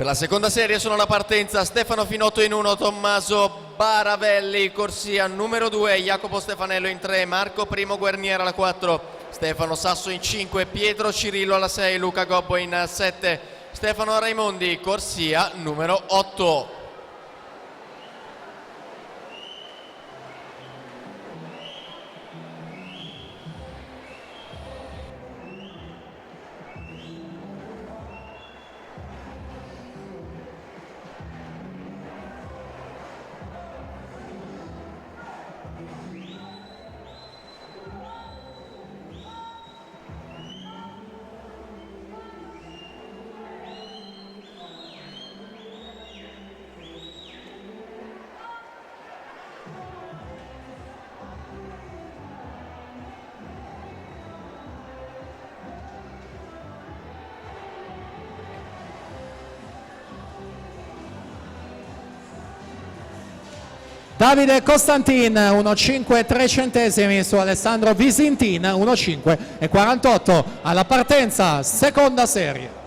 Per la seconda serie sono alla partenza Stefano Finotto in 1, Tommaso Baravelli, corsia numero 2, Jacopo Stefanello in 3, Marco Primo Guerniera alla 4, Stefano Sasso in 5, Pietro Cirillo alla 6, Luca Gobbo in 7, Stefano Raimondi, corsia numero 8. Davide Costantin 1,5 3 centesimi su Alessandro Visintin 1,5 e 48 alla partenza, seconda serie.